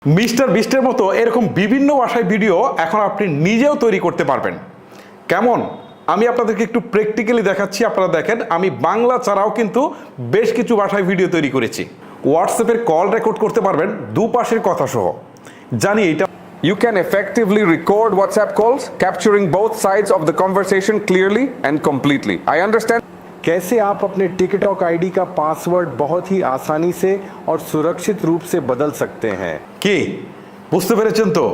Mister বিস্টের মতো এরকম বিভিন্ন ভাষায় ভিডিও এখন আপনি নিজেও তৈরি করতে পারবেন। কেমন? আমি আপনাদেরকে একটু প্র্যাকটিক্যালি দেখাচ্ছি। আপনারা দেখেন, আমি বাংলা ছাড়াও কিন্তু বেশ কিছু ভাষায় ভিডিও তৈরি করেছি। হোয়াটসঅ্যাপের কল রেকর্ড করতে পারবেন দুপাশের কথা সহ। জানি এটা You can effectively record WhatsApp calls, capturing both sides of the conversation clearly and completely. I understand. कैसे आप अपने टिकटॉक आईडी का पासवर्ड बहुत ही आसानी से और सुरक्षित रूप से बदल सकते हैं। কি বুঝতে পেরেছেন তো?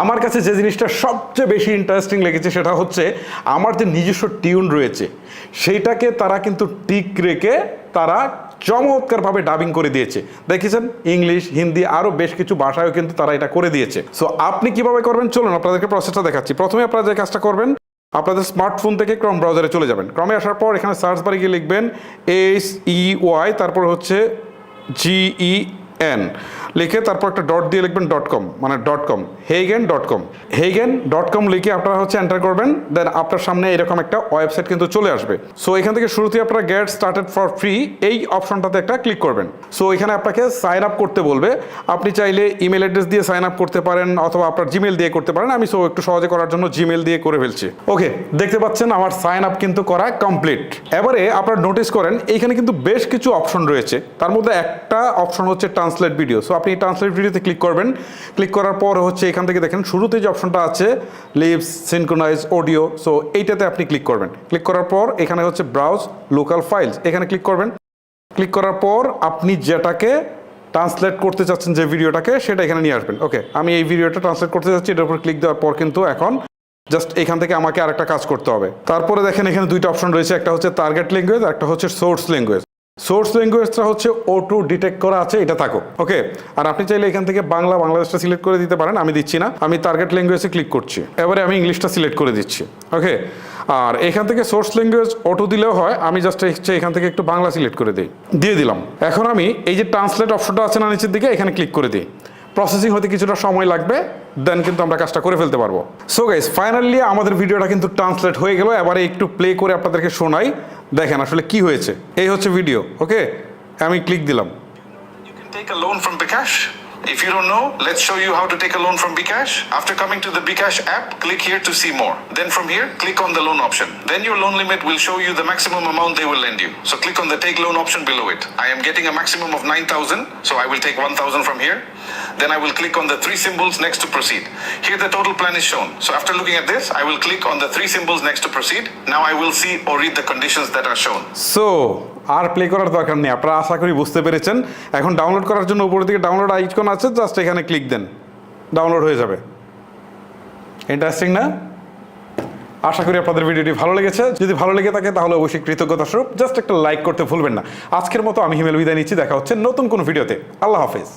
আমার কাছে যে জিনিসটা সবচেয়ে বেশি ইন্টারেস্টিং লেগেছে সেটা হচ্ছে আমার যে নিজস্ব টিউন রয়েছে সেইটাকে তারা কিন্তু টিক রেখে তারা চমৎকারভাবে ডাবিং করে দিয়েছে। দেখেছেন, ইংলিশ, হিন্দি আরও বেশ কিছু ভাষায়ও কিন্তু তারা এটা করে দিয়েছে। সো আপনি কিভাবে করবেন চলুন আপনাদেরকে প্রসেসটা দেখাচ্ছি। প্রথমে আপনারা যে কাজটা করবেন, আপনাদের স্মার্টফোন থেকে ক্রম ব্রাউজারে চলে যাবেন। ক্রমে আসার পর এখানে সার্চ বারে গিয়ে লিখবেন SEY, তারপর হচ্ছে GEN লিখে তারপর একটা ডট দিয়ে লিখবেন .com, মানে .com, heigen.com লিখে আপনারা হচ্ছে এন্টার করবেন। দেন আপনার সামনে এরকম একটা ওয়েবসাইট কিন্তু চলে আসবে। সো এখান থেকে শুরুতে আপনারা গেট স্টার্টেড ফর ফ্রি এই অপশনটাতে একটা ক্লিক করবেন। সো এখানে আপনাকে সাইন আপ করতে বলবে। আপনি চাইলে ইমেল অ্যাড্রেস দিয়ে সাইন আপ করতে পারেন অথবা আপনার জিমেল দিয়ে করতে পারেন। আমি একটু সহজে করার জন্য জিমেল দিয়ে করে ফেলছি। ওকে, দেখতে পাচ্ছেন আমার সাইন আপ কিন্তু করা কমপ্লিট। এবারে আপনারা নোটিস করেন এইখানে কিন্তু বেশ কিছু অপশন রয়েছে। তার মধ্যে একটা অপশন হচ্ছে ট্রান্সলেট ভিডিও। সো আপনি ট্রান্সলেট ভিডিওতে ক্লিক করবেন। ক্লিক করার পর হচ্ছে এখান থেকে দেখেন শুরুতে যে অপশনটা আছে লিপস সিনক্রোনাইজ অডিও, সো এইটাতে আপনি ক্লিক করবেন। ক্লিক করার পর এখানে হচ্ছে ব্রাউজ লোকাল ফাইলস, এখানে ক্লিক করবেন। ক্লিক করার পর আপনি যেটাকে ট্রান্সলেট করতে চাচ্ছেন যে ভিডিওটাকে সেটা এখানে নিয়ে আসবেন। ওকে, আমি এই ভিডিওটা ট্রান্সলেট করতে চাচ্ছি। এটার উপর ক্লিক দেওয়ার পর কিন্তু এখন জাস্ট এখান থেকে আমাকে আরেকটা কাজ করতে হবে। তারপরে দেখেন এখানে দুইটা অপশন রয়েছে, একটা হচ্ছে টার্গেট ল্যাঙ্গুয়েজ আর একটা হচ্ছে সোর্স ল্যাঙ্গুয়েজ। সোর্স ল্যাঙ্গুয়েজটা হচ্ছে O2 ডিটেক্ট করা আছে, এটা থাকুক। ওকে, আর আপনি চাইলে এখান থেকে বাংলাদেশটা সিলেক্ট করে দিতে পারেন। আমি দিচ্ছি না, আমি টার্গেট ল্যাঙ্গুয়েজে ক্লিক করছি। এবারে আমি ইংলিশটা সিলেক্ট করে দিচ্ছি। ওকে, আর এখান থেকে সোর্স ল্যাঙ্গুয়েজ O2 দিলেও হয়। আমি জাস্ট এখান থেকে একটু বাংলা সিলেক্ট করে দিয়ে দিলাম। এখন আমি এই যে ট্রান্সলেট অপশনটা আছে না নিচের দিকে, এখানে ক্লিক করে দিই। প্রসেসিং হতে কিছুটা সময় লাগবে, দেন কিন্তু আমরা কাজটা করে ফেলতে পারবো। সো গাইস, ফাইনালি আমাদের ভিডিওটা কিন্তু ট্রান্সলেট হয়ে গেল। এবারে একটু প্লে করে আপনাদেরকে শোনাই, দেখেন আসলে কি হয়েছে। এই হচ্ছে ভিডিও। ওকে, আমি ক্লিক দিলাম। You can take a loan from bKash. If you don't know, let's show you how to take a loan from bKash. After coming to the bKash app, click here to see more. Then from here, click on the loan option. Then your loan limit will show you the maximum amount they will lend you. So click on the take loan option below it. I am getting a maximum of 9,000, so I will take 1,000 from here. Then I will click on the three symbols next to proceed. Here the total plan is shown. So after looking at this, I will click on the three symbols next to proceed. Now I will see or read the conditions that are shown. So আর play করার দরকার নেই, আপনারা আশা করি বুঝতে পেরেছেন। এখন download করার জন্য উপরের দিকে ডাউনলোড আইকন আছে, জাস্ট এখানে ক্লিক দেন, ডাউনলোড হয়ে যাবে। ইন্টারেস্টিং না? আশা করি আপনাদের ভিডিওটি ভালো লেগেছে। যদি ভালো লেগে থাকে তাহলে অবশ্যই কৃতজ্ঞতা স্বরূপ জাস্ট একটা লাইক করতে ভুলবেন না। আজকের মতো আমি হিমেল বিদায় নিচ্ছি। দেখা হচ্ছে নতুন কোনো ভিডিওতে। আল্লাহ হাফেজ।